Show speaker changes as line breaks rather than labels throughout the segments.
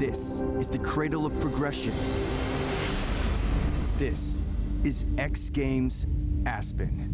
This is the cradle of progression. This is X Games Aspen.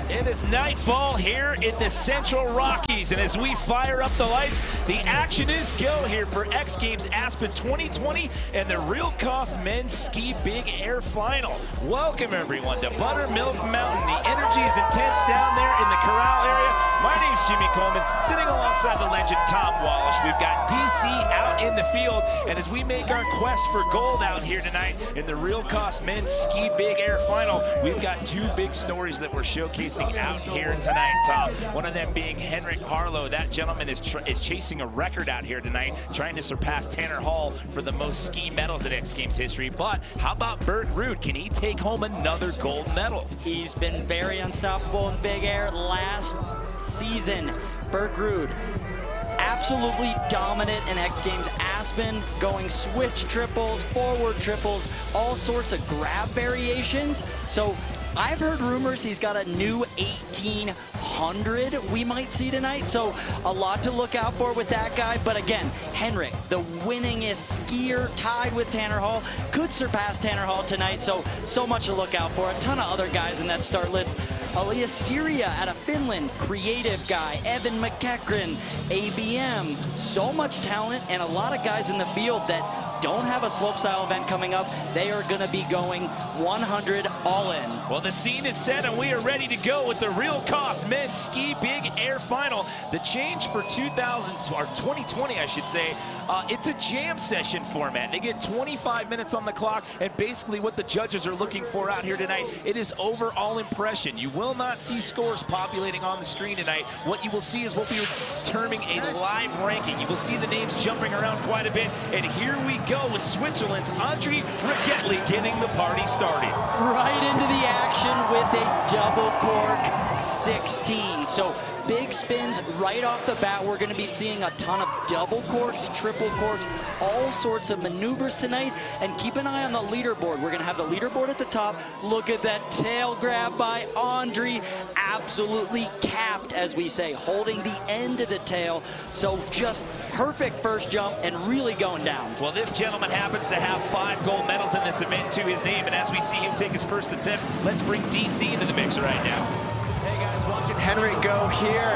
It is nightfall here in the Central Rockies, and as we fire up the lights, the action is go here for X Games Aspen 2020 and the Real Cost Men's Ski Big Air Final. Welcome everyone to Buttermilk Mountain. The energy is intense down there in the corral area. My name's Jimmy Coleman, sitting alongside the legend Tom Walsh. We've got DC out in the field, and as we make our quest for gold out here tonight in the Real Cost Men's Ski Big Air Final, we've got two big stories that we're showcasing out here tonight, Tom. One of them being Henrik Harlow. That gentleman is chasing a record out here tonight, trying to surpass Tanner Hall for the most ski medals in X Games history. But how about Bert Ruud? Can he take home another gold medal?
He's been very unstoppable in big air last season. Bert Ruud, absolutely dominant in X Games Aspen, going switch triples, forward triples, all sorts of grab variations. So I've heard rumors he's got a new 1800 we might see tonight, so a lot to look out for with that guy. But again, Henrik, the winningest skier, tied with Tanner Hall, could surpass Tanner Hall tonight, so much to look out for. A ton of other guys in that start list. Elias Syria out of Finland, creative guy. Evan McEachran, ABM. So much talent and a lot of guys in the field that don't have a slopestyle event coming up. They are going to be going 100 all in.
Well, the scene is set and we are ready to go with the Real Cost Men's Ski Big Air Final. The change for 2020, I should say, it's a jam session format. They get 25 minutes on the clock, and basically what the judges are looking for out here tonight, it is overall impression. You will not see scores populating on the screen tonight. What you will see is what we are terming a live ranking. You will see the names jumping around quite a bit, and here we go with Switzerland's Andre Rigetli getting the party started.
Right into the action with a double cork 16. So big spins right off the bat. We're going to be seeing a ton of double corks, triple corks, all sorts of maneuvers tonight. And keep an eye on the leaderboard. We're going to have the leaderboard at the top. Look at that tail grab by Andre. Absolutely capped, as we say, holding the end of the tail. So just perfect first jump and really going down.
Well, this gentleman happens to have 5 gold medals in this event to his name. And as we see him take his first attempt, let's bring DC into the mix right now.
Hey guys, watching Henrik go here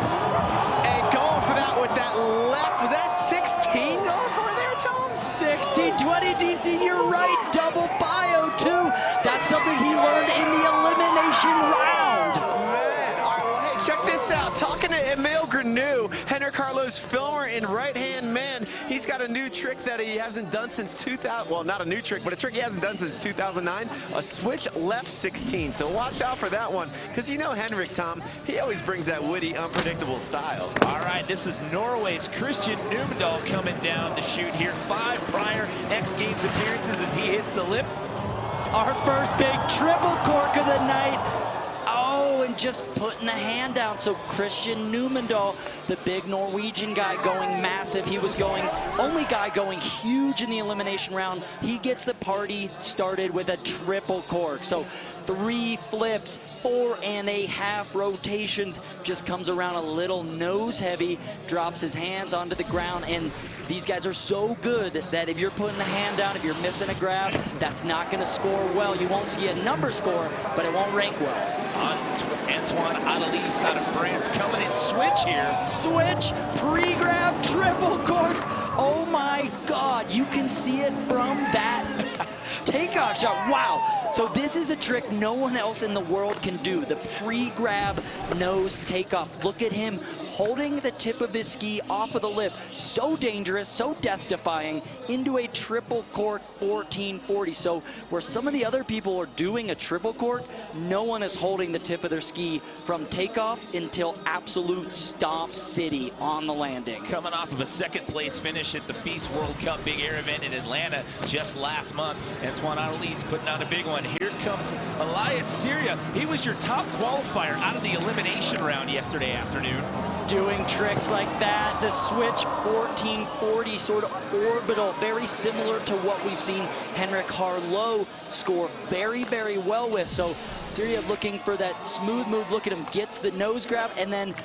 and going for that with that left. Was that 16 going for there, Tom?
16-20 DC, you're right. Double bio too. That's something he learned in the elimination round.
Man, all right, well, hey, check this out. Talking to Emil Grenu, Henrik Harlow's filmer and right-hand man. He's got a new trick that he hasn't done since 2000. Well, not a new trick, but a trick he hasn't done since 2009. A switch left 16. So watch out for that one, because you know Henrik, Tom, he always brings that witty, unpredictable style.
All right, this is Norway's Christian Numedal coming down the chute here. 5 prior X Games appearances as he hits the lip.
Our first big triple cork of the night. Oh, and just putting the hand down. So Christian Numedal, the big Norwegian guy, going massive. He was only guy going huge in the elimination round. He gets the party started with a triple cork. So 3 flips, 4.5 rotations, just comes around a little nose heavy, drops his hands onto the ground, and these guys are so good that if you're putting the hand down, if you're missing a grab, that's not going to score well. You won't see a number score, but it won't rank well.
Antoine Adelis out of France coming in switch here.
Switch, pre-grab, triple cork. Oh my God, you can see it from that takeoff shot. Wow. So this is a trick no one else in the world can do. The pre-grab nose takeoff. Look at him holding the tip of his ski off of the lip. So dangerous, so death-defying, into a triple cork 1440. So where some of the other people are doing a triple cork, no one is holding the tip of their ski from takeoff until absolute stomp city on the landing.
Coming off of a 2nd place finish at the Feast World Cup Big Air event in Atlanta just last month, Antoine Adelis putting out a big one. Here comes Elias Syria. He was your top qualifier out of the elimination round yesterday afternoon.
doing tricks like that. The switch 1440 sort of orbital, very similar to what we've seen Henrik Harlow score very, very well with. So Siriev looking for that smooth move. Look at him, gets the nose grab and then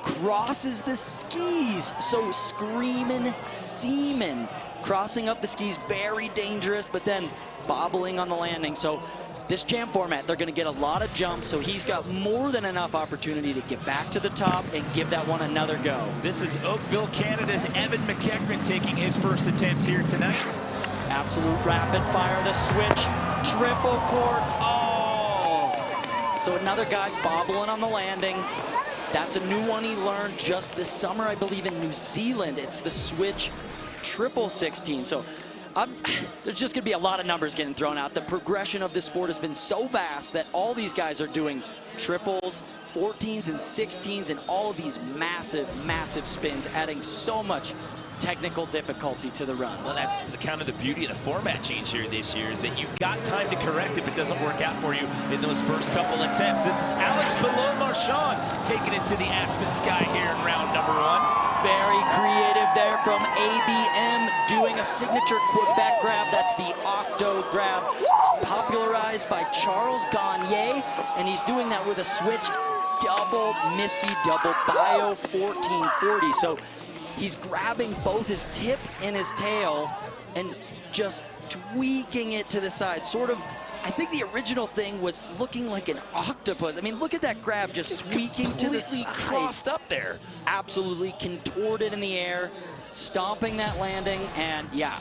crosses the skis. So screaming seaman, crossing up the skis, very dangerous, but then bobbling on the landing. So this jam format, they're gonna get a lot of jumps, so he's got more than enough opportunity to get back to the top and give that one another go.
This is Oakville, Canada's Evan McEachran taking his first attempt here tonight.
Absolute rapid fire, the switch, triple cork, oh! So another guy bobbling on the landing. That's a new one he learned just this summer, I believe, in New Zealand. It's the switch triple 16. So there's just gonna be a lot of numbers getting thrown out. The progression of this sport has been so vast that all these guys are doing triples, 14s and 16s, and all of these massive, massive spins, adding so much technical difficulty to the runs.
Well, that's kind of the beauty of the format change here this year, is that you've got time to correct if it doesn't work out for you in those first couple attempts. This is Alex Ballon-Marchand taking it to the Aspen sky here in round number 1.
Very creative there from ABM, doing a signature Quebec grab. That's the octo grab. It's popularized by Charles Gagne, and he's doing that with a switch double Misty double bio 1440. So he's grabbing both his tip and his tail and just tweaking it to the side. Sort of, I think the original thing was looking like an octopus. I mean, look at that grab, just tweaking to the side.
Crossed up there.
Absolutely contorted in the air, stomping that landing, and yeah.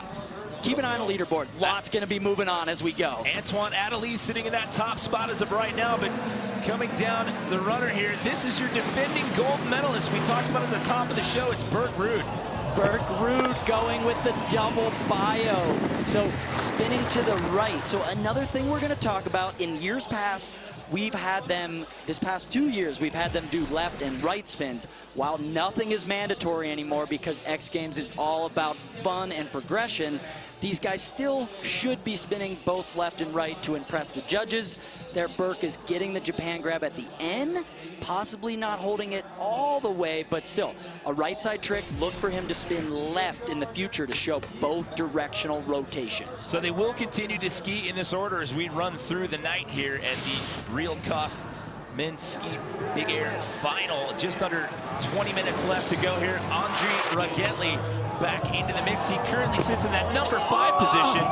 Keep an eye on the leaderboard. Lots going to be moving on as we go.
Antoine Adeliz sitting in that top spot as of right now, but coming down the runner here, this is your defending gold medalist. We talked about at the top of the show, it's Bert Ruud.
Bert Ruud going with the double bio. So spinning to the right. So another thing we're going to talk about, in years past, we've had them, this past 2 years, we've had them do left and right spins. While nothing is mandatory anymore because X Games is all about fun and progression, these guys still should be spinning both left and right to impress the judges. There, Burke is getting the Japan grab at the end, possibly not holding it all the way, but still, a right side trick. Look for him to spin left in the future to show both directional rotations.
So they will continue to ski in this order as we run through the night here at the Real Cost Men's Ski Big Air Final. Just under 20 minutes left to go here. Andre Ragetli back into the mix. He currently sits in that number 5 position.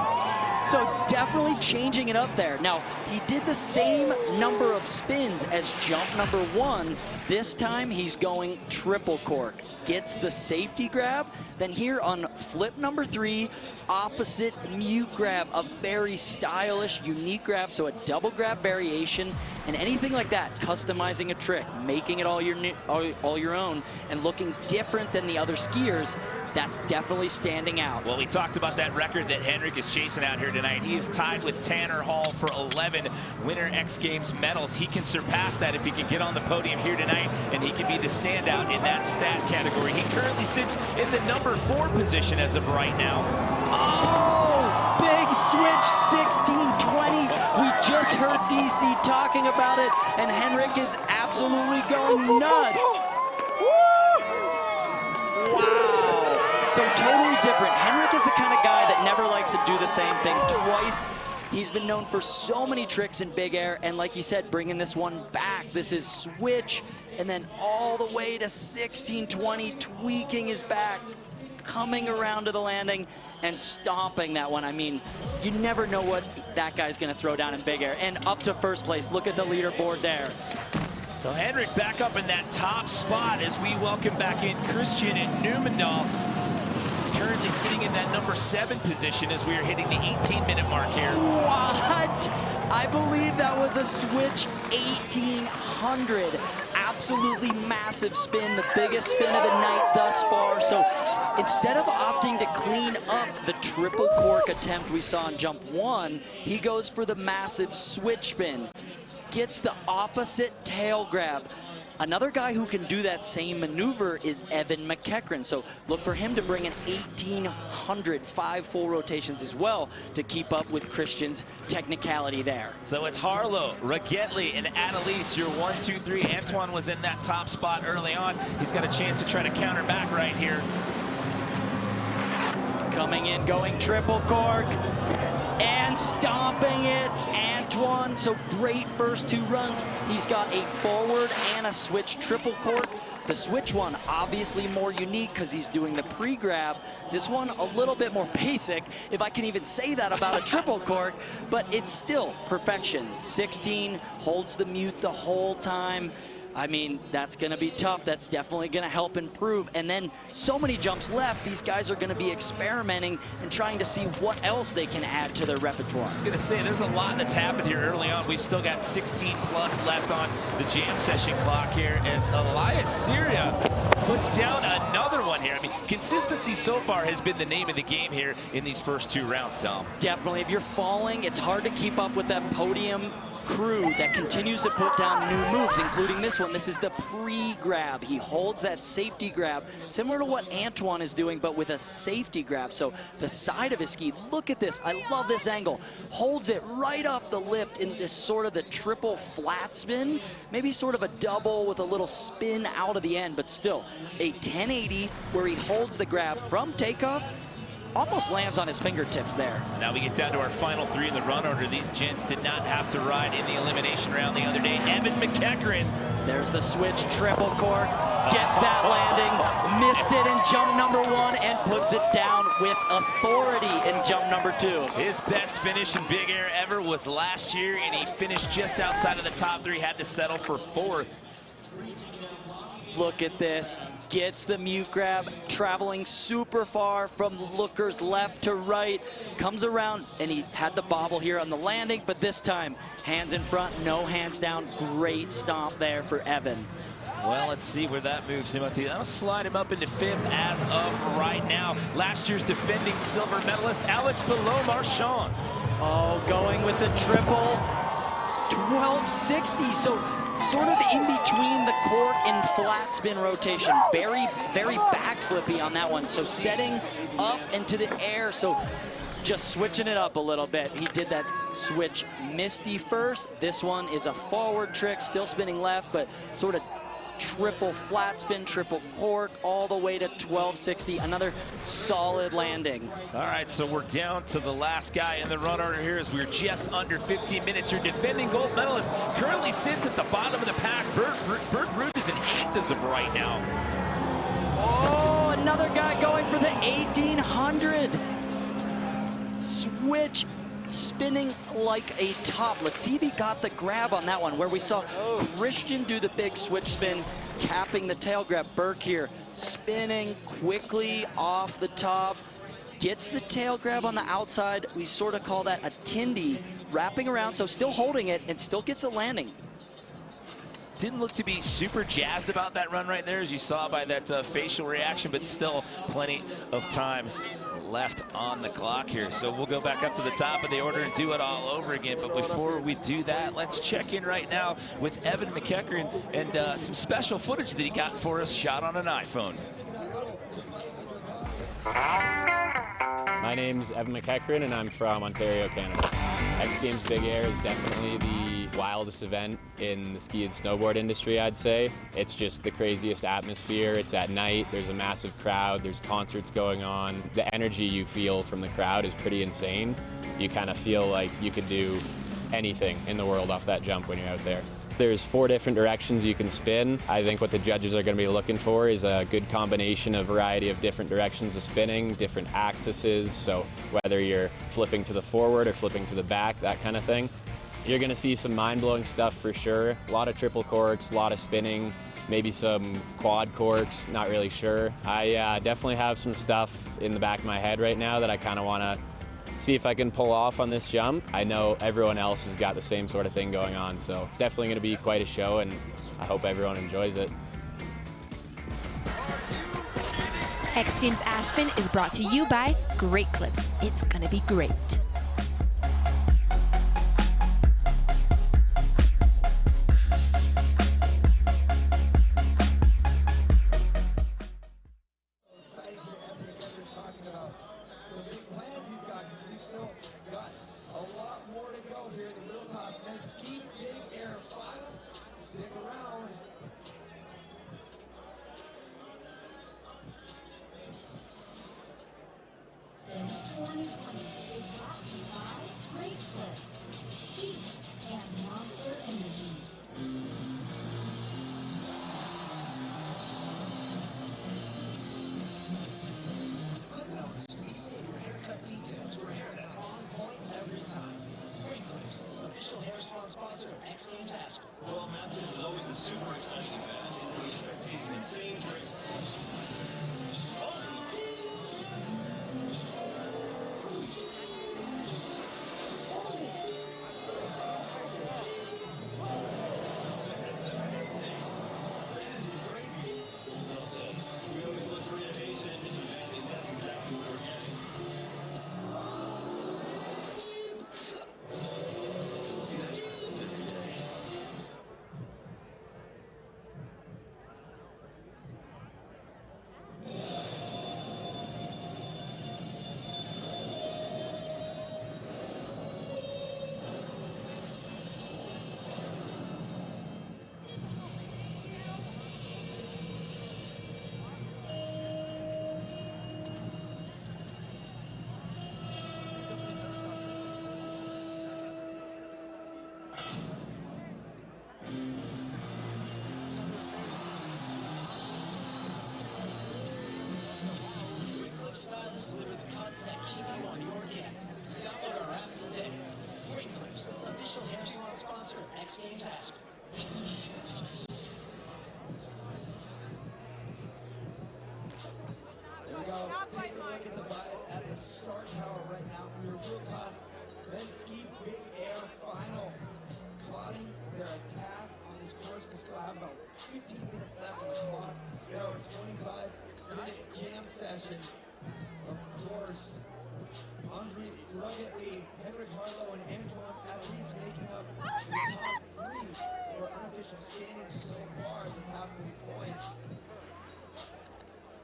So definitely changing it up there. Now, he did the same number of spins as jump number 1. This time, he's going triple cork. Gets the safety grab. Then here on flip number 3, opposite mute grab. A very stylish, unique grab. So a double grab variation. And anything like that, customizing a trick, making it all your own, and looking different than the other skiers, that's definitely standing out.
Well, we talked about that record that Henrik is chasing out here tonight. He is tied with Tanner Hall for 11 Winter X Games medals. He can surpass that if he can get on the podium here tonight, and he can be the standout in that stat category. He currently sits in the number 4 position as of right now.
Oh, big switch, 16-20. We just heard DC talking about it, and Henrik is absolutely going nuts. Wow. So totally different. Henrik is the kind of guy that never likes to do the same thing twice. He's been known for so many tricks in big air, and like you said, bringing this one back. This is switch, and then all the way to 16-20, tweaking his back, coming around to the landing, and stomping that one. I mean, you never know what that guy's gonna throw down in big air. And up to first place, look at the leaderboard there.
So Henrik back up in that top spot as we welcome back in Christian and Newmandahl. Currently sitting in that number 7 position as we are hitting the 18-minute mark here.
What? I believe that was a switch 1800. Absolutely massive spin, the biggest spin of the night thus far. So instead of opting to clean up the triple cork attempt we saw in jump 1, he goes for the massive switch spin. Gets the opposite tail grab. Another guy who can do that same maneuver is Evan McEachran. So look for him to bring in 1,800, 5 full rotations as well to keep up with Christian's technicality there.
So it's Harlow, Ragetli, and Annalise, your 1, 2, 3. Antoine was in that top spot early on. He's got a chance to try to counter back right here.
Coming in, going triple cork, and stomping it, Antoine. So great first 2 runs. He's got a forward and a switch triple cork. The switch one, obviously more unique because he's doing the pre-grab. This one, a little bit more basic, if I can even say that about a triple cork, but it's still perfection. 16, holds the mute the whole time. I mean, that's going to be tough. That's definitely going to help improve. And then so many jumps left, these guys are going to be experimenting and trying to see what else they can add to their repertoire.
I was going to say, there's a lot that's happened here early on. We've still got 16 plus left on the jam session clock here as Elias Syria puts down another one here. I mean, consistency so far has been the name of the game here in these first 2 rounds, Tom.
Definitely. If you're falling, it's hard to keep up with that podium crew that continues to put down new moves, including this one. This is the pre-grab. He holds that safety grab, similar to what Antoine is doing, but with a safety grab. So the side of his ski, look at this. I love this angle. Holds it right off the lip in this sort of the triple flat spin, maybe sort of a double with a little spin out of the end, but still a 1080 where he holds the grab from takeoff, almost lands on his fingertips there.
So now we get down to our final 3 in the run order. These gents did not have to ride in the elimination round the other day. Evan McEachran.
There's the switch triple cork, gets that landing, missed it in jump number 1 and puts it down with authority in jump number 2.
His best finish in big air ever was last year, and he finished just outside of the top 3, had to settle for 4th.
Look at this, gets the mute grab, traveling super far from lookers left to right, comes around, and he had the bobble here on the landing, but this time, hands in front, no hands down. Great stomp there for Evan.
Well, let's see where that moves him up to. That'll slide him up into 5th as of right now. Last year's defending silver medalist, Alex Belot-Marchand.
Oh, going with the triple, 1260, so sort of in between the cork and flat spin rotation. Very, very backflippy on that one. So setting up into the air, so just switching it up a little bit. He did that switch misty first. This one is a forward trick, still spinning left, but sort of triple flat spin, triple cork, all the way to 1260. Another solid landing.
All right, so we're down to the last guy in the run order here as we're just under 15 minutes. Your defending gold medalist currently sits at the bottom of the pack. Bert Ruud is in 8th as of right now.
Oh, another guy going for the 1800. Switch, spinning like a top. Let's see if he got the grab on that one, where we saw Christian do the big switch spin, capping the tail grab. Burke here, spinning quickly off the top, gets the tail grab on the outside. We sort of call that a Tindy, wrapping around, so still holding it and still gets a landing.
Didn't look to be super jazzed about that run right there, as you saw by that facial reaction, but still plenty of time left on the clock here. So we'll go back up to the top of the order and do it all over again. But before we do that, let's check in right now with Evan McEachran and some special footage that he got for us, shot on an iPhone.
My name's Evan McEachran, and I'm from Ontario, Canada. X Games Big Air is definitely the wildest event in the ski and snowboard industry, I'd say. It's just the craziest atmosphere. It's at night, there's a massive crowd, there's concerts going on. The energy you feel from the crowd is pretty insane. You kind of feel like you could do anything in the world off that jump when you're out there. There's 4 different directions you can spin. I think what the judges are going to be looking for is a good combination of variety of different directions of spinning, different axes, so whether you're flipping to the forward or flipping to the back, that kind of thing. You're going to see some mind-blowing stuff for sure. A lot of triple corks, a lot of spinning, maybe some quad corks, not really sure. I definitely have some stuff in the back of my head right now that I kind of want to see if I can pull off on this jump. I know everyone else has got the same sort of thing going on, so it's definitely going to be quite a show, and I hope everyone enjoys it.
X Games Aspen is brought to you by Great Clips. It's gonna be great.
Well, Matt, this is always a super exciting event. We expect to see some insane tricks. Well said. We always look for innovation in this event, and that's exactly what we're getting. See, that's every day.
Stylists deliver the cuts that keep you on your game. Download our app today. Great Clips, official hair salon sponsor of X Games Aspen.
There we go. Take a look at the vibe at the start tower right now for your real cost men's ski big air final. Plotting their attack on this course. We still have about 15 minutes left on the clock. There are 25-minute jam session. Of course, Andre Ruggedly, Henrik Harlow, and Antoine at least making up the top three for unofficial standings so far at this halfway point.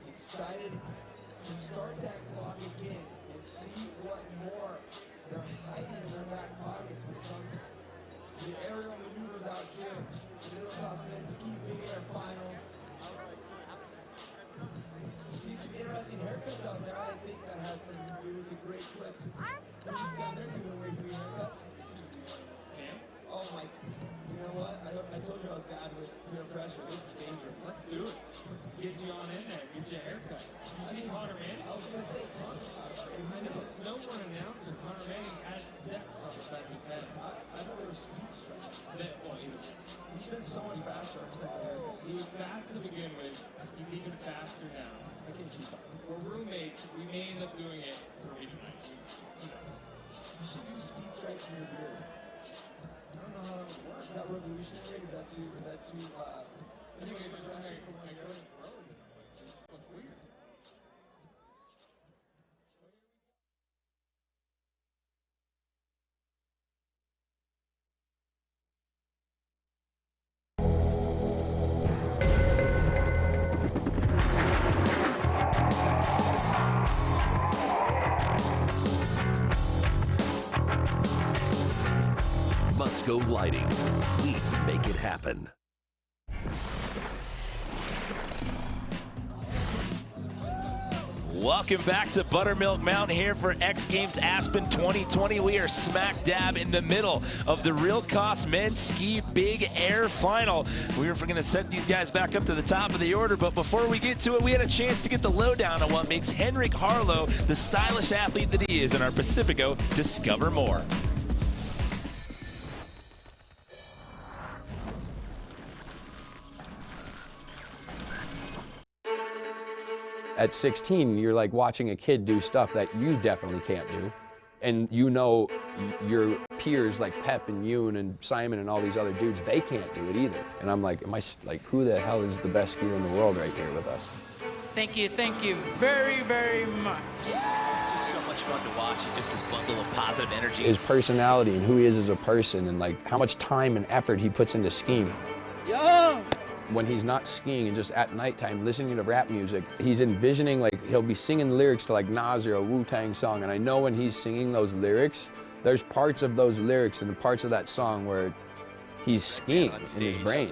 Excited to start that clock again and see what more they're hiding in their back pockets when it comes to the aerial maneuvers out here. The Middle Cost Men's Ski Big Air Final. See some interesting haircuts out there. I think that has something to do with the Great Clips. Who's down there giving away free haircuts? Scam? Oh my, you know what? I told you I was bad with peer pressure. This is dangerous. Let's do it. Get you on in there. Get you a haircut. You see Connor Manning? I was going to say Connor. I know a snowboard announcer, Connor Manning, has steps on the side of his head. I thought they were speed stripes. He's been so much faster ever since the haircut. He was fast to begin with. He's even faster now. I can't keep up. We're roommates. We may end up doing it for me tonight. Who knows? You should do speed stripes in your beard. I don't know how that would work. Is that revolutionary? Is that too, I think it just actually from when I go to the road. It just looks weird.
Musco Lighting. We make it happen.
Welcome back to Buttermilk Mountain here for X Games Aspen 2020. We are smack dab in the middle of the Real Cost Men's Ski Big Air Final. We are going to set these guys back up to the top of the order, but before we get to it, we had a chance to get the lowdown on what makes Henrik Harlow the stylish athlete that he is in our Pacifico Discover More.
At 16, you're like watching a kid do stuff that you definitely can't do. And you know your peers like Pep and Yoon and Simon and all these other dudes, they can't do it either. And I'm like, who the hell is the best skier in the world right here with us?
Thank you very, very much.
It's just so much fun to watch, just this bundle of positive energy.
His personality and who he is as a person and like how much time and effort he puts into skiing.
Yo!
When he's not skiing and just at nighttime listening to rap music, he's envisioning like he'll be singing lyrics to like Nas or a Wu-Tang song. And I know when he's singing those lyrics, there's parts of those lyrics and the parts of that song where he's skiing in his brain.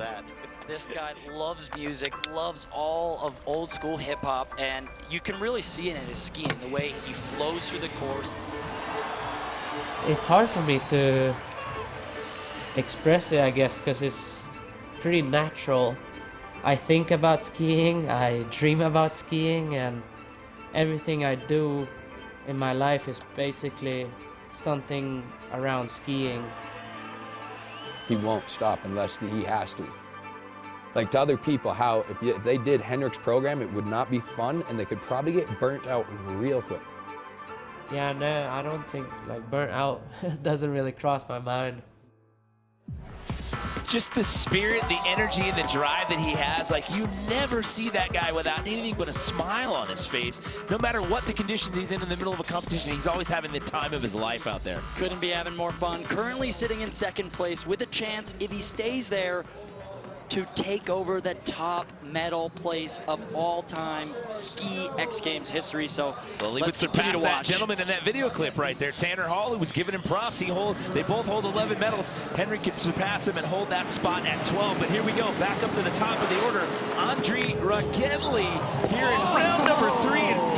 This guy loves music, loves all of old school hip hop, and you can really see it in his skiing, the way he flows through the course.
It's hard for me to express it, I guess, because it's pretty natural. I think about skiing, I dream about skiing, and everything I do in my life is basically something around skiing.
He won't stop unless he has to. Like to other people, how if they did Henrik's program, it would not be fun and they could probably get burnt out real quick.
Yeah, no, I don't think like burnt out doesn't really cross my mind.
Just the spirit, the energy, and the drive that he has, like you never see that guy without anything but a smile on his face. No matter what the conditions he's in the middle of a competition, he's always having the time of his life out there.
Couldn't be having more fun. Currently sitting in second place with a chance, if he stays there, to take over the top medal place of all-time ski X Games history. So
well, he would surpass that gentleman in that video clip right there, Tanner Hall, who was giving him props. They both hold 11 medals. Henrik can surpass him and hold that spot at 12. But here we go, back up to the top of the order. Andre Ragetli here in round number 3, and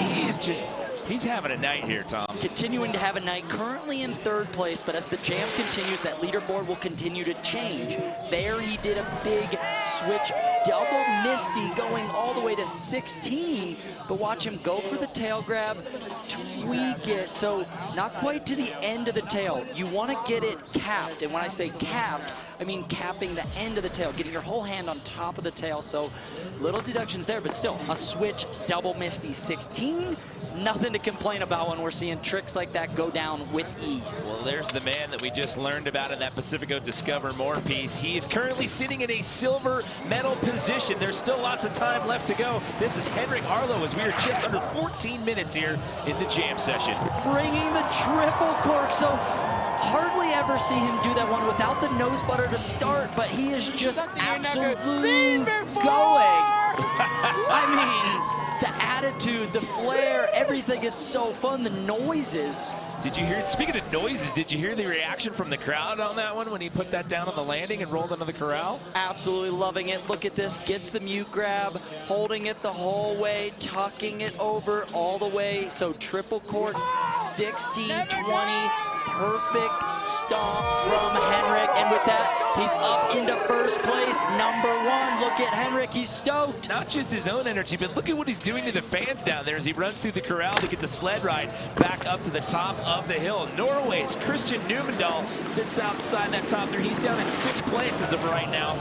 he's having a night here, Tom.
Continuing to have a night, currently in third place, but as the jam continues, that leaderboard will continue to change. There he did a big switch, double Misty, going all the way to 16, but watch him go for the tail grab, tweak it, so not quite to the end of the tail. You want to get it capped, and when I say capped, I mean capping the end of the tail, getting your whole hand on top of the tail, so little deductions there, but still, a switch, double Misty, 16, nothing to complain about when we're seeing tricks like that go down with ease.
Well, there's the man that we just learned about in that Pacifico Discover More piece. He is currently sitting in a silver medal position. There's still lots of time left to go. This is Henrik Arlo as we are just under 14 minutes here in the jam session.
Bringing the triple cork, so hardly ever see him do that one without the nose butter to start, but he is just absolutely going. I mean, the attitude, the flair, everything is so fun. The noises.
Did you hear, speaking of noises, did you hear the reaction from the crowd on that one when he put that down on the landing and rolled into the corral?
Absolutely loving it. Look at this, gets the mute grab, holding it the whole way, tucking it over all the way. So triple cork, 16-20. Perfect stomp from Henrik, and with that, he's up into first place, number 1. Look at Henrik, he's stoked.
Not just his own energy, but look at what he's doing to the fans down there as he runs through the corral to get the sled ride back up to the top of the hill. Norway's Christian Numendal sits outside that top 3. He's down in 6th place as of right now.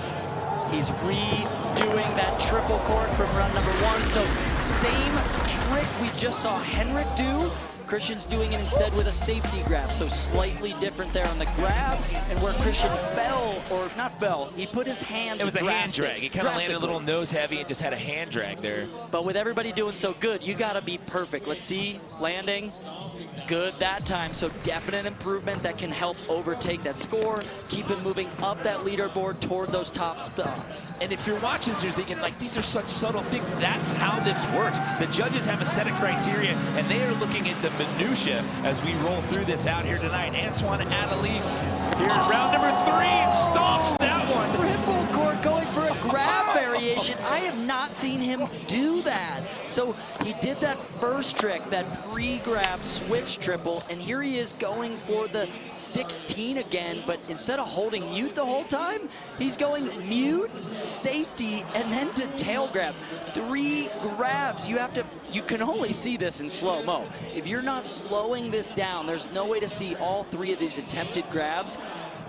He's redoing that triple cork from run number 1, so same trick we just saw Henrik do. Christian's doing it instead with a safety grab, so slightly different there on the grab, and where Christian fell, or not fell, he put his hand.
It was a hand drag. He kind of landed a little nose heavy and just had a hand drag there.
But with everybody doing so good, you gotta be perfect. Let's see, landing. Good that time, so definite improvement that can help overtake that score, keep him moving up that leaderboard toward those top spots.
And if you're watching, so you're thinking, like, these are such subtle things. That's how this works. The judges have a set of criteria, and they are looking at the minutia as we roll through this out here tonight. Antoine Adelise here in round number 3 and stomps that one.
Triple cork going for a grab variation. I have not seen him do that. So he did that first trick, that pre-grab switch triple, and here he is going for the 16 again, but instead of holding mute the whole time, he's going mute, safety, and then to tail grab. 3 grabs. You can only see this in slow-mo. If you're not slowing this down, there's no way to see all 3 of these attempted grabs.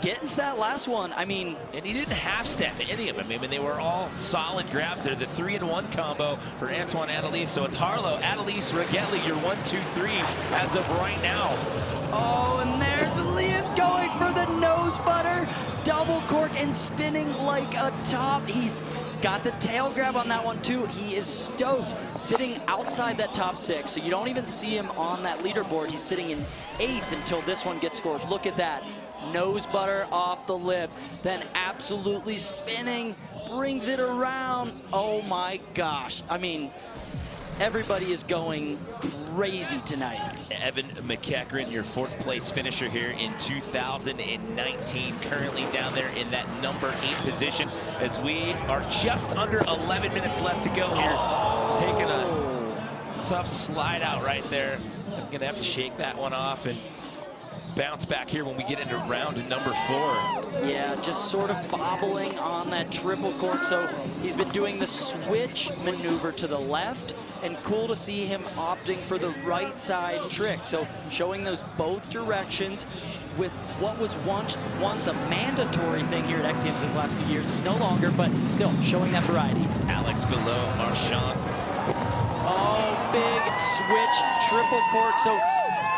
Getting to that last one, I mean...
And he didn't half-step any of them. I mean, they were all solid grabs there. The 3-in-1 combo for Antoine Adelise. So it's Harlow, Adelise, Ragetli, your 1, 2, 3 as of right now.
Oh, and there's Elias going for the nose butter. Double cork and spinning like a top. He's got the tail grab on that one too. He is stoked, sitting outside that top 6. So you don't even see him on that leaderboard. He's sitting in 8th until this one gets scored. Look at that. Nose butter off the lip, then absolutely spinning, brings it around. Oh my gosh. I mean, everybody is going crazy tonight.
Evan McEachran, your 4th place finisher here in 2019, currently down there in that number 8 position as we are just under 11 minutes left to go here. Taking a tough slide out right there. I'm gonna have to shake that one off, and bounce back here when we get into round number 4.
Yeah, just sort of bobbling on that triple cork. So he's been doing the switch maneuver to the left, and cool to see him opting for the right side trick. So showing those both directions with what was once a mandatory thing here at X Games these last 2 years is no longer, but still showing that variety.
Alex below Marchand.
Oh, big switch, triple cork. So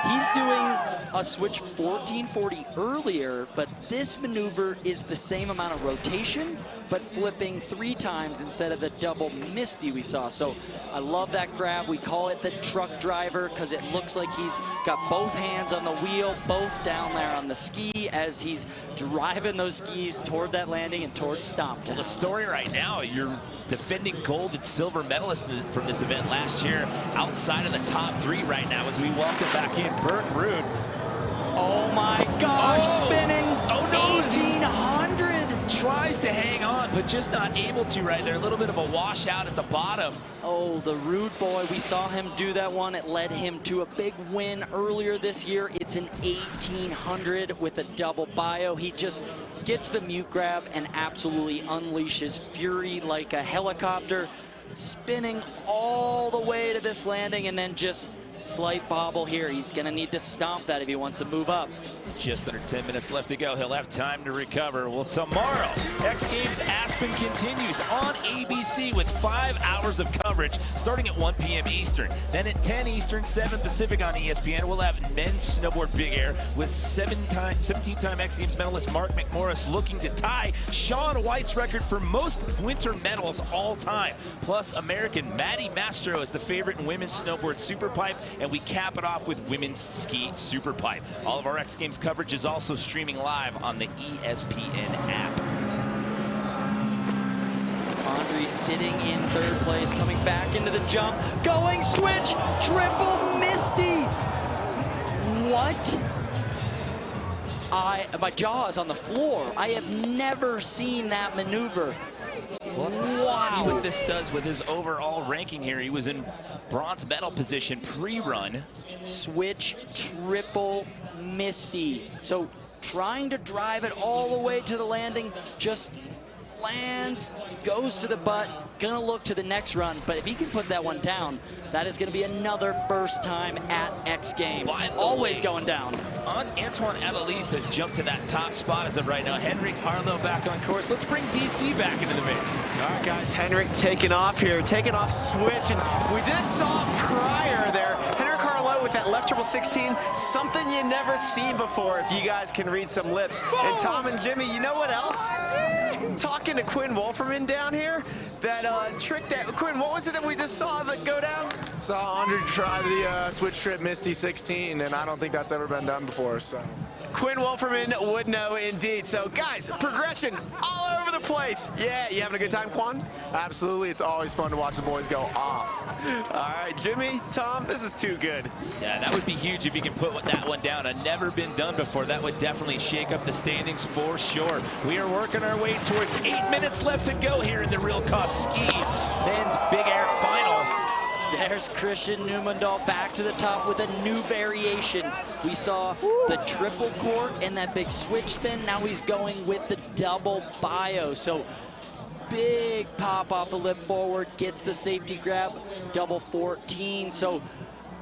he's doing a switch 1440 earlier, but this maneuver is the same amount of rotation, but flipping 3 times instead of the double misty we saw. So I love that grab. We call it the truck driver because it looks like he's got both hands on the wheel, both down there on the ski as he's driving those skis toward that landing and towards Stomp Town.
Well, the story right now, you're defending gold and silver medalist from this event last year, outside of the top 3 right now as we welcome back in Burke Rude.
Oh my gosh, spinning
1800. Tries to hang on, but just not able to right there. A little bit of a washout at the bottom.
Oh, the Rude boy, we saw him do that one. It led him to a big win earlier this year. It's an 1800 with a double bio. He just gets the mute grab and absolutely unleashes fury like a helicopter, spinning all the way to this landing and then just slight bobble here. He's gonna need to stomp that if he wants to move up.
Just under 10 minutes left to go. He'll have time to recover. Well, tomorrow, X Games Aspen continues on ABC with 5 hours of coverage starting at 1 p.m. Eastern. Then at 10 Eastern, 7 Pacific on ESPN, we'll have men's snowboard big air with 17-time X Games medalist Mark McMorris looking to tie Shaun White's record for most winter medals all time. Plus, American Maddie Mastro is the favorite in women's snowboard SuperPipe, and we cap it off with women's ski SuperPipe. All of our X Games coverage is also streaming live on the ESPN app.
Andre sitting in 3rd place, coming back into the jump, going switch, triple misty. What? My jaw is on the floor. I have never seen that maneuver.
We'll have to see what this does with his overall ranking here. He was in bronze medal position pre-run.
Switch, triple misty. So trying to drive it all the way to the landing, just lands, goes to the butt, gonna look to the next run, but if he can put that one down, that is gonna be another first time at X Games. Always going down.
Antoine Adelise has jumped to that top spot as of right now. Henrik Harlow back on course. Let's bring DC back into the mix.
All right, guys, Henrik taking off here, taking off switch, and we just saw prior there, Henrik Harlow with that left triple 16, something you never seen before if you guys can read some lips. And Tom and Jimmy, you know what else? Talking to Quinn Wolferman down here, that trick that, Quinn, what was it that we just saw that go down?
Saw Andre try the switch trip Misty 16, and I don't think that's ever been done before, so.
Quinn Wolferman would know indeed. So guys, progression all over the place. Yeah, you having a good time, Quan?
Absolutely, it's always fun to watch the boys go off.
All right, Jimmy, Tom, this is too good.
Yeah, that would be huge if you can put that one down. Never been done before. That would definitely shake up the standings for sure. We are working our way towards 8 minutes left to go here in the Real Cost Ski men's big air final.
There's Christian Newmandahl back to the top with a new variation. We saw the triple cork and that big switch spin. Now he's going with the double bio. So big pop off the lip forward, gets the safety grab, double 14. So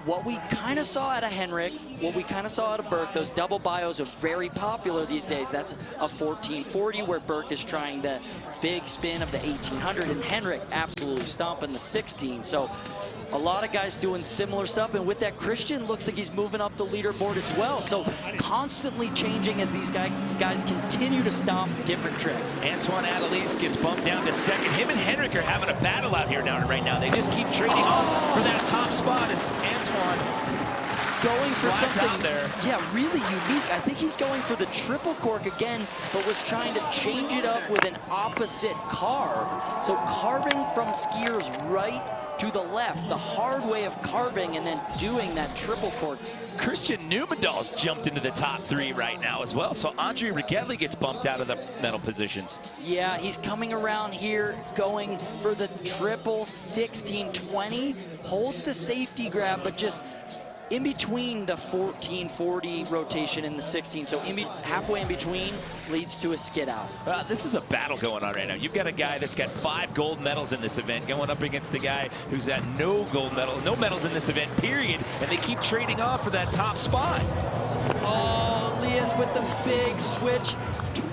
what we kind of saw out of Henrik, what we kind of saw out of Burke, those double bios are very popular these days. That's a 1440 where Burke is trying the big spin of the 1800 and Henrik absolutely stomping the 16. So a lot of guys doing similar stuff, and with that, Christian looks like he's moving up the leaderboard as well. So constantly changing as these guys continue to stomp different tricks.
Antoine Adelise gets bumped down to 2nd. Him and Henrik are having a battle out here now right now. They just keep trading off for that top spot as Antoine
going for something
out there.
Yeah, really unique. I think he's going for the triple cork again, but was trying to change it up with an opposite carve. So carving from skiers right to the left, the hard way of carving and then doing that triple cork.
Christian Newmandahl's jumped into the top 3 right now as well. So Andre Rigetli gets bumped out of the medal positions.
Yeah, he's coming around here going for the triple 1620, holds the safety grab, but just in between the 1440 rotation and the 16, so halfway in between leads to a skid out.
This is a battle going on right now. You've got a guy that's got 5 gold medals in this event going up against a guy who's got no medals in this event, period, and they keep trading off for that top spot.
Oh, Leah's with the big switch.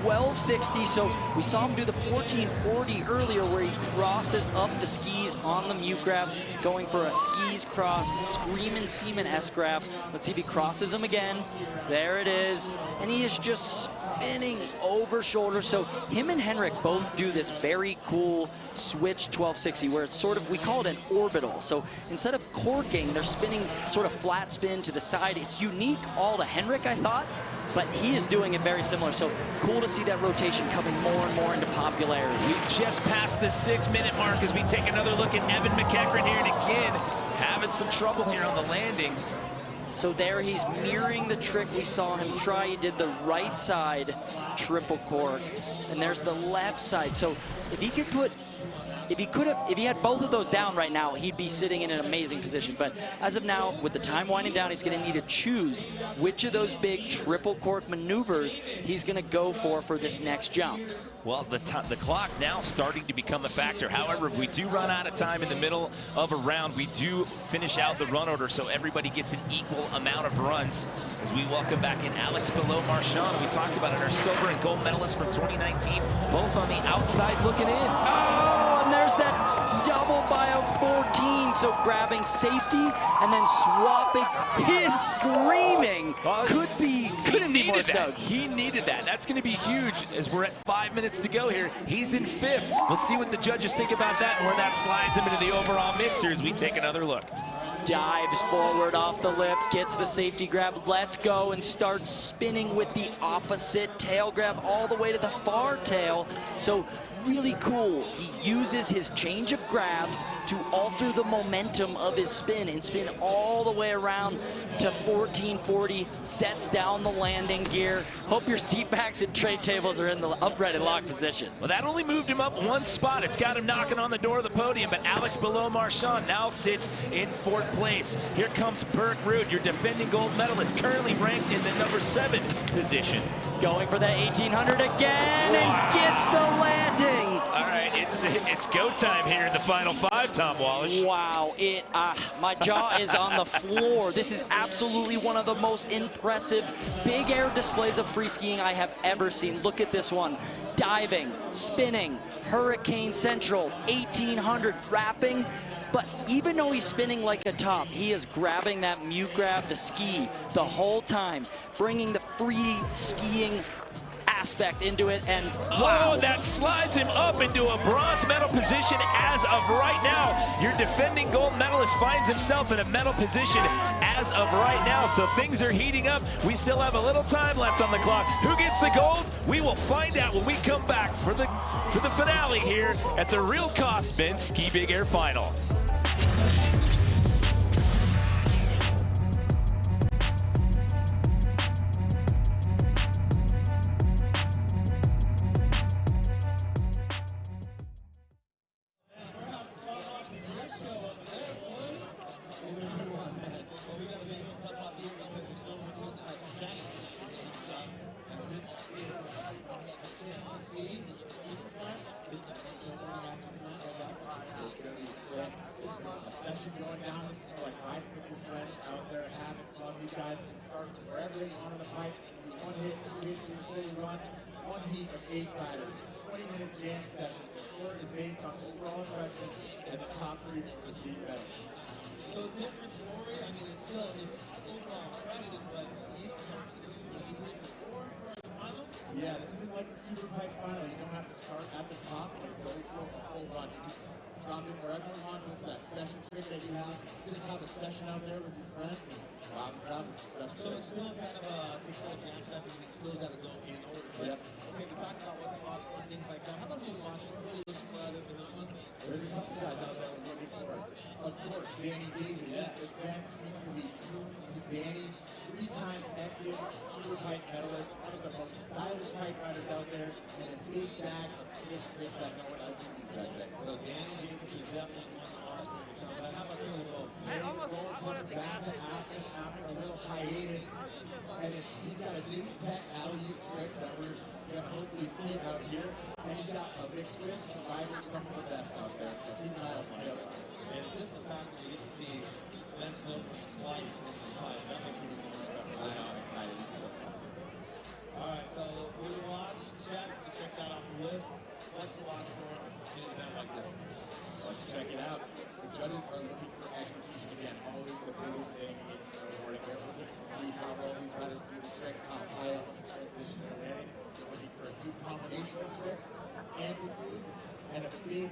1260, so we saw him do the 1440 earlier where he crosses up the skis on the mute grab, going for a skis cross, Screamin' Seaman S grab. Let's see if he crosses him again. There it is, and he is just spinning over shoulder. So him and Henrik both do this very cool switch 1260 where it's sort of, we call it an orbital. So instead of corking, they're spinning sort of flat spin to the side. It's unique all to Henrik, I thought, but he is doing it very similar. So cool to see that rotation coming more and more into popularity.
We just passed the 6-minute mark as we take another look at Evan McEachran here, and again, having some trouble here on the landing.
So there he's mirroring the trick we saw him try. He did the right side triple cork, and there's the left side. So if he could put, if he had both of those down right now, he'd be sitting in an amazing position. But as of now, with the time winding down, he's going to need to choose which of those big triple cork maneuvers he's going to go for this next jump.
Well, the clock now starting to become a factor. However, if we do run out of time in the middle of a round, we do finish out the run order so everybody gets an equal amount of runs. As we welcome back in Alex Below-Marchand, we talked about it, our silver and gold medalists from 2019, both on the outside looking in.
Oh, and there's that double by a 14. So grabbing safety and then swapping. His screaming couldn't be more stoked.
He needed that. That's going to be huge as we're at 5 minutes to go here. He's in 5th. We'll see what the judges think about that and where that slides him into the overall mix here as we take another look.
Dives forward off the lip, gets the safety grab, lets go, and starts spinning with the opposite tail grab all the way to the far tail. So really cool. He uses his change of grabs to alter the momentum of his spin and spin all the way around to 1440, sets down the landing gear. Hope your seat backs and tray tables are in the upright and locked position.
Well, that only moved him up 1 spot. It's got him knocking on the door of the podium, but Alex Below-Marchand now sits in 4th place. Here comes Berg Ruud, your defending gold medalist, currently ranked in the number 7 position.
Going for that 1800 again, and gets the landing.
All right, it's go time here in the final 5, Tom Wallish.
Wow, my jaw is on the floor. This is absolutely one of the most impressive big air displays of free skiing I have ever seen. Look at this one. Diving, spinning, Hurricane Central, 1800, wrapping. But even though he's spinning like a top, he is grabbing that mute grab, the ski, the whole time, bringing the free skiing aspect into it, and wow.
Oh, that slides him up into a bronze medal position as of right now. Your defending gold medalist finds himself in a medal position as of right now, so things are heating up. We still have a little time left on the clock. Who gets the gold? We will find out when we come back for the finale here at the Real Cost Men's Ski Big Air Final.
Session going down, like riding with your friends out there, having fun. These guys can start wherever they want on the pipe. 1 hit, 2 hits, 3 run, 1 heat of 8 riders. 20-minute jam session. The score is based on overall impression, and the top 3 will receive medals.
So different story. I mean, it's still overall impressive, but you have to do what you did before for the finals.
Yeah, this isn't like the SuperPipe final. You don't have to start at the top and go for a full run. You can just drop in wherever you want with that special trick that you have. Just have a session out there with your friends and grab this special
So it's still kind of a control jam session. You still got to go in order.
Yep.
Okay, we talked about what to watch for and things like that. How about you watch? What are you looking for out of this one?
There's a couple guys out there we're looking for. Of course, Danny Davis. This event seems to be tuned to Danny. 3-time X Games SuperPipe medalist. One of the most stylish pipe riders out there. And a big bag of switch tricks that no one else can do that day.
So Danny Davis is definitely one to watch. How about you?
Back to Aspen a big twist, providing some of the best out there. So keep an eye out for the other ones.
And just the fact that you get to see Ben Snowboard twice in the fight, that makes it even more special.
I know, I'm excited.
All right, so we will watch, check that off the list. What to watch for in an event like this.
Let's check it out. The judges are looking for execution again. Always the biggest thing in snowboarding. They're looking to see how well these riders do the tricks, how high up in the transition they're landing. They're looking for a good combination of tricks, amplitude, and a big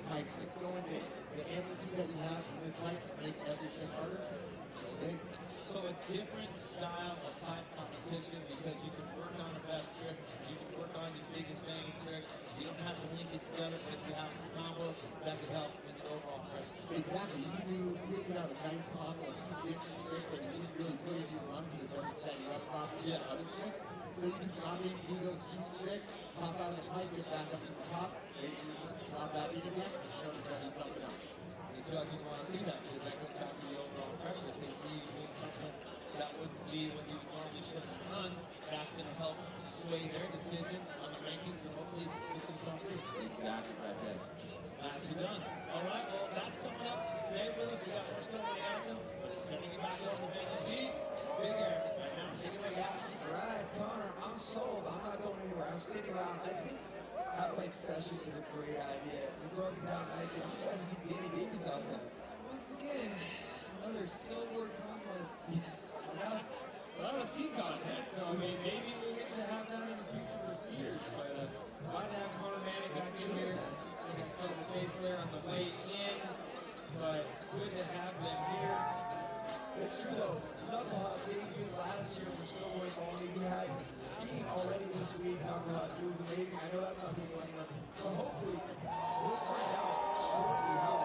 pipe tricks. Going big. The amplitude that we have in this pipe makes every trick harder. Go big.
So a different style of pipe competition because you can work on the best trick, you can work on the biggest banging tricks. You don't have to link it together, but if you have some combos, that can help in the overall pressure.
Exactly. You can have a nice combo of two different tricks that you didn't really put in your run because it doesn't set you up properly for other tricks. So you can drop in, do those two tricks, pop out of the pipe, get back up to the top, wait for your turn to drop back in again, and show the judges something else.
The judges want to see that because that goes back to the overall pressure. If they see you doing something that wouldn't be what you would normally put in the run, that's going to help sway their decision on the rankings and hopefully get some confidence.
Exactly right there.
Nicely done. All right, well, that's coming up. Stay with us. We got more snowboard action, but it's sending it back over to Vegas Beat. Big air right now. Take it away, guys.
All right, Connor, I'm sold. I'm not going anywhere. I'm sticking around. I think half-life session is a great idea. We broke it down nicely. I'm excited to see Danny Davis out there.
Once again, another snowboard contest.
Well, that was ski content, so I mean, maybe we'll get to have that in the future for skiers, but glad to have Connor Manning back in here. I got some of the face there on the way in, but good to have them here.
It's true though. Knucklehead debuted last year for snowboard only. We had skiing already this week. Knucklehead, it was amazing. I know that's not people anymore. So hopefully we'll find out shortly how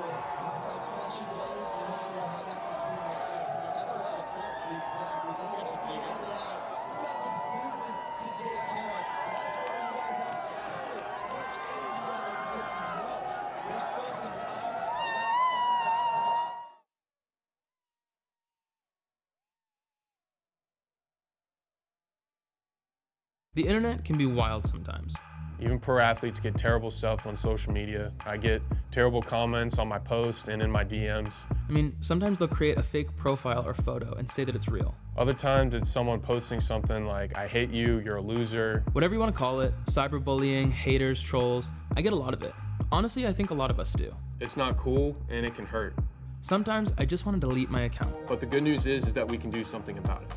the half-life session goes and hopefully how that was skiing next year. That's what I felt. Exactly. We got some business to take care of. That's why you guys have so much energy on this as well. There's still some time.
The internet can be wild sometimes.
Even pro athletes get terrible stuff on social media. I get terrible comments on my posts and in my DMs.
I mean, sometimes they'll create a fake profile or photo and say that it's real.
Other times it's someone posting something like, I hate you, you're a loser.
Whatever you want to call it, cyberbullying, haters, trolls, I get a lot of it. Honestly, I think a lot of us do.
It's not cool and it can hurt.
Sometimes I just want to delete my account.
But the good news is that we can do something about it.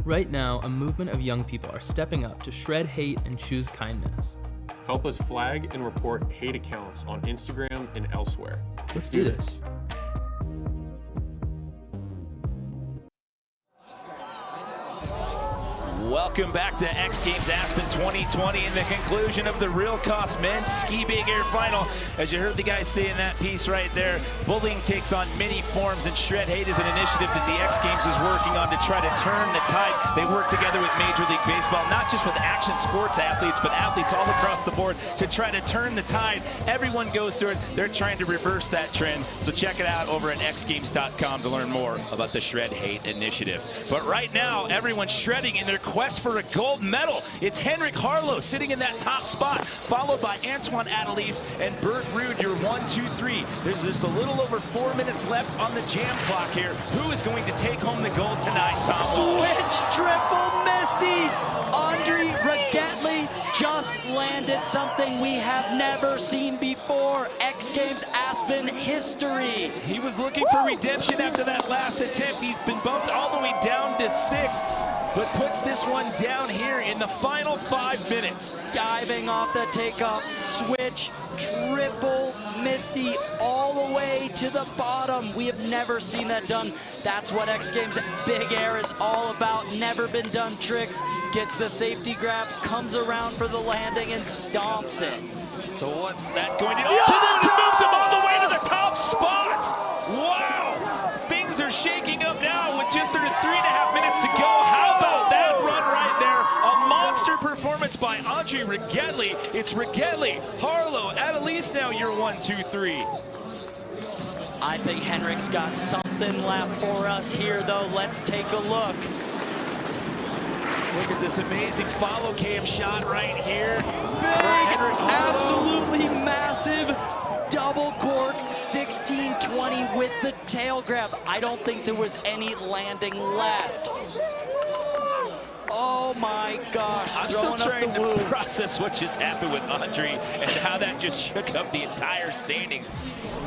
Right now, a movement of young people are stepping up to shred hate and choose kindness.
Help us flag and report hate accounts on Instagram and elsewhere.
Let's do this.
Welcome back to X Games Aspen 2020 and the conclusion of the Real Cost Men's Ski Big Air Final. As you heard the guys say in that piece right there, bullying takes on many forms, and Shred Hate is an initiative that the X Games is working on to try to turn the tide. They work together with Major League Baseball, not just with action sports athletes, but athletes all across the board to try to turn the tide. Everyone goes through it. They're trying to reverse that trend. So check it out over at xgames.com to learn more about the Shred Hate initiative. But right now, everyone's shredding in their quest for a gold medal. It's Henrik Harlow sitting in that top spot, followed by Antoine Adelise and Bert Ruud, your 1, 2, 3. There's just a little over 4 minutes left on the jam clock here. Who is going to take home the gold tonight, Tom?
Switch triple Misty. Andre Rigetli just landed something we have never seen before. X Games Aspen history.
He was looking for redemption after that last attempt. He's been bumped all the way down to 6th, but puts this one down here in the final 5 minutes.
Diving off the takeoff, switch, triple Misty all the way to the bottom. We have never seen that done. That's what X Games Big Air is all about. Never been done tricks. Gets the safety grab, comes around for the landing and stomps it.
So what's that going to do? It moves him all the way to the top spot. Wow. Things are shaking up now with just under 3.5 minutes to go. How about that run right there? A monster performance by Andre Rigetli. It's Rigetli, Harlow, Adelise now your 1, 2, 3.
I think Henrik's got something left for us here, though. Let's take a look.
Look at this amazing follow cam shot right here.
Big, absolutely massive double cork 1620 with the tail grab. I don't think there was any landing left. Oh my gosh.
I'm still trying to process what just happened with Andre and how that just shook up the entire standings.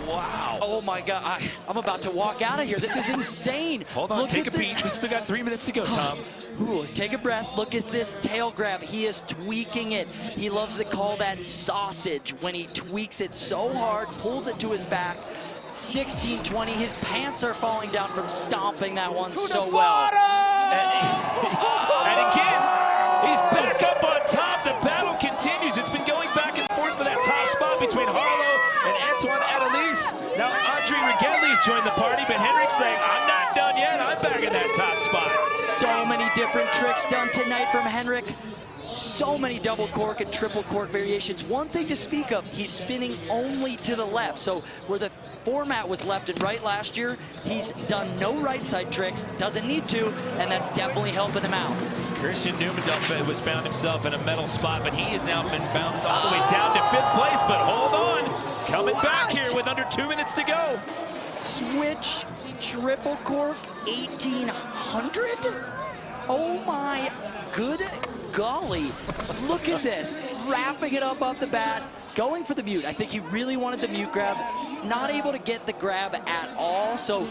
Wow.
Oh my God, I'm about to walk out of here. This is insane.
Hold on, take a beat. We still got 3 minutes to go, Tom.
Ooh, take a breath. Look at this tail grab. He is tweaking it. He loves to call that sausage when he tweaks it so hard, pulls it to his back. 1620, his pants are falling down from stomping that one so well.
And again, he's back up on top. The battle continues. It's been going back and forth for that top spot between Harlow and Antoine Adelise. Now Andre Rigetli's joined the party, but Henrik's saying, I'm not done yet. I'm back in that top spot.
So many different tricks done tonight from Henrik. So many double cork and triple cork variations. One thing to speak of, he's spinning only to the left. So where the format was left and right last year, he's done no right side tricks, doesn't need to, and that's definitely helping him out.
Christian Newman was found himself in a medal spot, but he has now been bounced all the way down to 5th place, but hold on. Coming back here with under 2 minutes to go.
Switch triple cork 1800? Oh my good golly. Look at this. Wrapping it up off the bat, going for the mute. I think he really wanted the mute grab. Not able to get the grab at all, so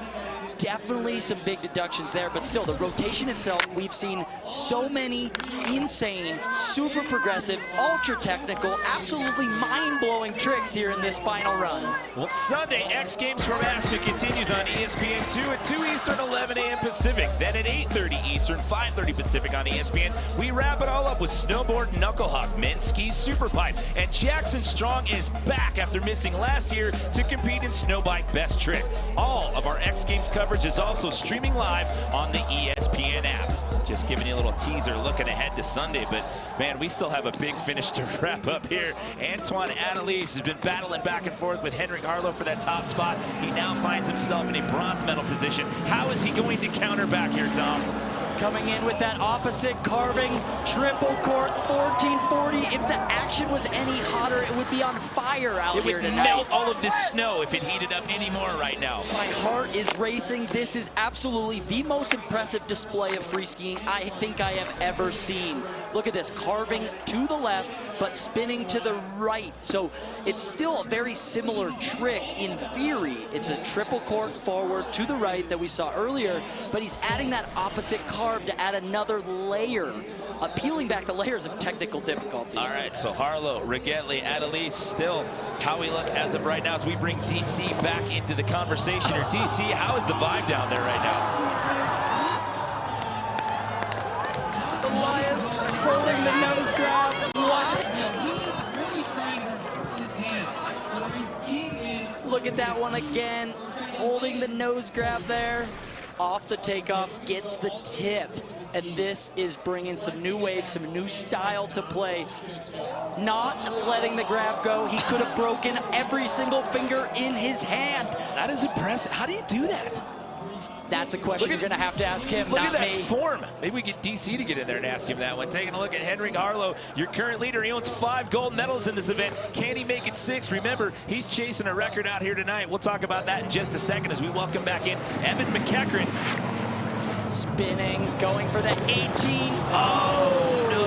definitely some big deductions there, but still the rotation itself, we've seen so many insane, super progressive, ultra technical, absolutely mind-blowing tricks here in this final run.
Well, Sunday, X Games from Aspen continues on ESPN2 at 2 Eastern, 11 a.m. Pacific. Then at 8:30 Eastern, 5:30 Pacific on ESPN, we wrap it all up with Snowboard, Knucklehuck, Men's Skis, SuperPipe, and Jackson Strong is back after missing last year to compete in Snowbike Best Trick. All of our X Games coverage is also streaming live on the ESPN app. Just giving you a little teaser looking ahead to Sunday, but man, we still have a big finish to wrap up here. Antoine Adelise has been battling back and forth with Henrik Harlow for that top spot. He now finds himself in a bronze medal position. How is he going to counter back here, Tom?
Coming in with that opposite carving, triple cork, 1440. If the action was any hotter, it would be on fire out here tonight. It would
melt all of this snow if it heated up any more right now.
My heart is racing. This is absolutely the most impressive display of free skiing I think I have ever seen. Look at this, carving to the left, but spinning to the right. So it's still a very similar trick in theory. It's a triple cork forward to the right that we saw earlier, but he's adding that opposite carve to add another layer, peeling back the layers of technical difficulty.
All right, so Harlow, Rigetli, Adelise, still how we look as of right now as we bring DC back into the conversation. Or DC, how is the vibe down there right now?
Elias holding the nose grab. What? Look at that one again, holding the nose grab there. Off the takeoff, gets the tip. And this is bringing some new waves, some new style to play. Not letting the grab go. He could have broken every single finger in his hand.
That is impressive. How do you do that?
That's a question you're going to have to ask him,
look
not
at that
me.
form. Maybe we get DC to get in there and ask him that one. Taking a look at Henrik Harlow, your current leader. He owns 5 gold medals in this event. Can he make it 6? Remember, he's chasing a record out here tonight. We'll talk about that in just a second as we welcome back in Evan McEachran.
Spinning, going for the 18. Oh, no.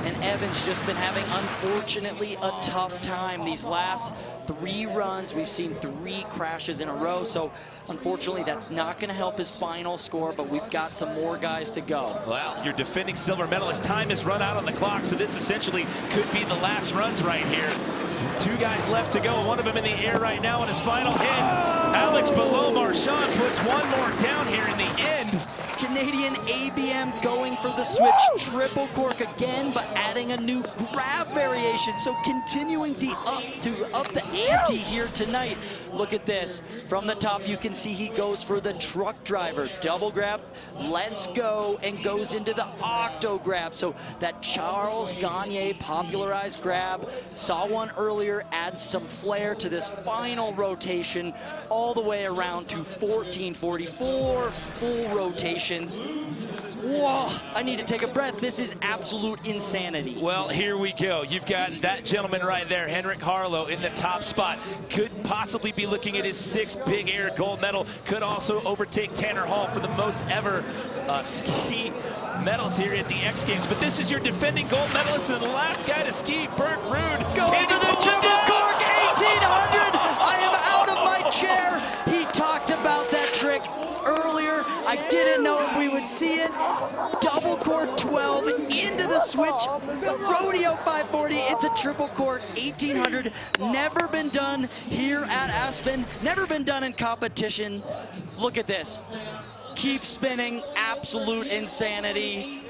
And Evan's just been having, unfortunately, a tough time. These last 3 runs, we've seen 3 crashes in a row. So, unfortunately, that's not going to help his final score, but we've got some more guys to go.
Well, your defending silver medalist, time has run out on the clock, so this essentially could be the last runs right here. 2 guys left to go, one of them in the air right now on his final hit. Alex below Marchand puts one more down here in the end.
Canadian ABM going for the switch. Triple cork again, but adding a new grab variation. So continuing up the ante here tonight. Look at this. From the top, you can see he goes for the truck driver. Double grab, lets go, and goes into the octo grab. So that Charles Gagne popularized grab. Saw one earlier, adds some flair to this final rotation all the way around to 1444 full rotations. Whoa, I need to take a breath. This is absolute insanity.
Well, here we go. You've got that gentleman right there, Henrik Harlow, in the top spot. Could possibly be looking at his 6th big air gold medal. Could also overtake Tanner Hall for the most ever ski medals here at the X Games. But this is your defending gold medalist and the last guy to ski, Bert Ruud.
Go into the triple cork, 1800. I am out of my chair. He talked about that trick earlier. I didn't know if we would see it. Double cork 12 into the switch. Rodeo 540. It's a triple cork 1800. Never been done here at Aspen. Never been done in competition. Look at this. Keep spinning. Absolute insanity.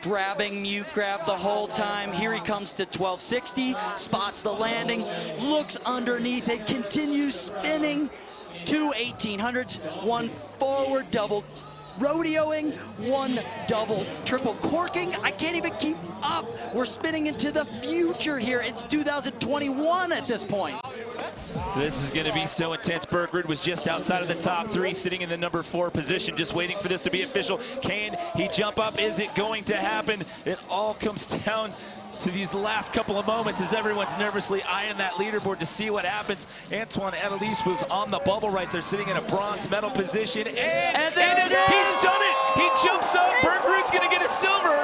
Grabbing mute grab the whole time. Here he comes to 1260. Spots the landing. Looks underneath it. Continues spinning. 2 1800s, 1 forward double rodeoing, 1 double triple corking. I can't even keep up. We're spinning into the future here. It's 2021 at this point.
This is going to be so intense. Bert Ruud was just outside of the top 3, sitting in the number 4 position, just waiting for this to be official. Can he jump up? Is it going to happen? It all comes down to these last couple of moments as everyone's nervously eyeing that leaderboard to see what happens. Antoine Adelise was on the bubble right there, sitting in a bronze medal position, and he's done it! He jumps up. Bert Ruud's going to get a silver.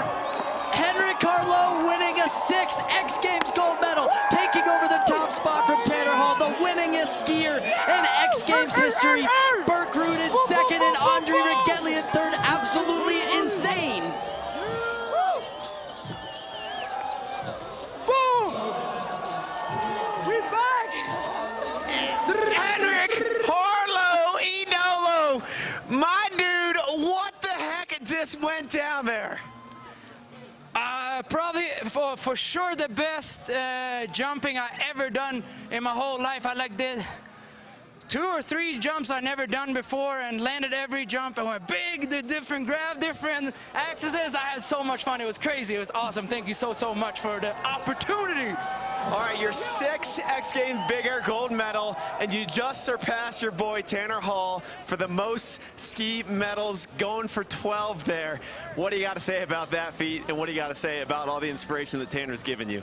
Henrik Harlow winning a 6th X Games gold medal, taking over the top spot from Tanner Hall, the winningest skier in X Games history. Bert Ruud in 2nd and Andre Rigetli in 3rd. Absolutely insane.
My dude, what the heck just went down there?
Probably for sure the best jumping I ever done in my whole life. I did 2 or 3 jumps I never done before and landed every jump and went big, did different grab, different axes. I had so much fun. It was crazy. It was awesome. Thank you so much for the opportunity.
All right, your 6th X Games Big Air gold medal, and you just surpassed your boy Tanner Hall for the most ski medals, going for 12 there. What do you got to say about that feat, and what do you got to say about all the inspiration that Tanner's given you?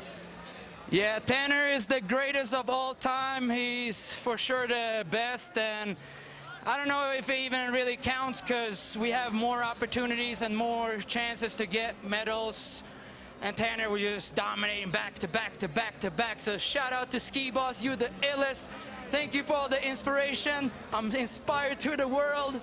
Yeah, Tanner is the greatest of all time. He's for sure the best, and I don't know if it even really counts because we have more opportunities and more chances to get medals. And Tanner was just dominating back to back to back to back. So shout out to Ski Boss, you're the illest. Thank you for all the inspiration. I'm inspired to the world.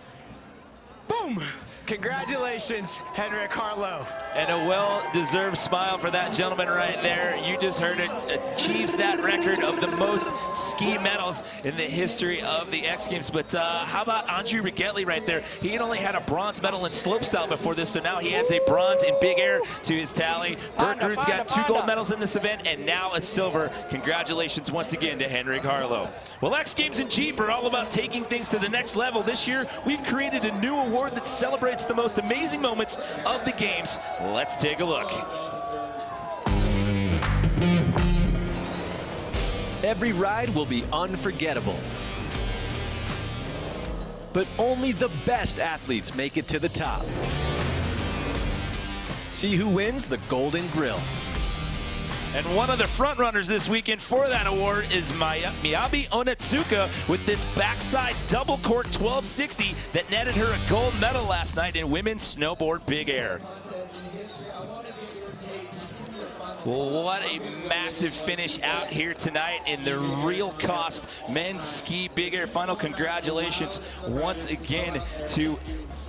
Boom!
Congratulations, Henrik Harlow.
And a well-deserved smile for that gentleman right there. You just heard it, achieves that record of the most ski medals in the history of the X Games. But how about Andre Rigetli right there? He had only had a bronze medal in slopestyle before this, so now he adds a bronze in big air to his tally. Bert Ruud's got 2 gold medals in this event and now a silver. Congratulations once again to Henrik Harlow. Well, X Games and Jeep are all about taking things to the next level. This year, we've created a new award that celebrates the most amazing moments of the games. Let's take a look.
Every ride will be unforgettable. But only the best athletes make it to the top. See who wins the Golden Grill.
And one of the front runners this weekend for that award is Miyabi Onitsuka with this backside double cork 1260 that netted her a gold medal last night in women's snowboard big air. What a massive finish out here tonight in the real cost men's ski big air final. Congratulations once again to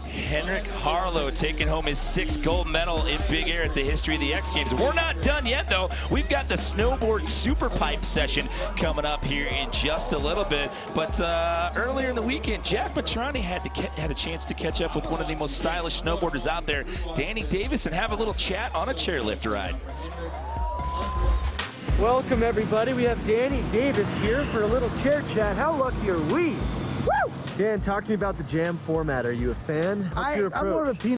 Henrik Harlow, taking home his 6th gold medal in big air at the history of the X Games. We're not done yet, though. We've got the Snowboard SuperPipe session coming up here in just a little bit. But earlier in the weekend, Jack Matrani had a chance to catch up with one of the most stylish snowboarders out there, Danny Davis, and have a little chat on a chairlift ride.
Welcome, everybody. We have Danny Davis here for a little chair chat. How lucky are we? Woo! Dan, talk to me about the jam format. Are you a fan? What's your approach? I'm more of a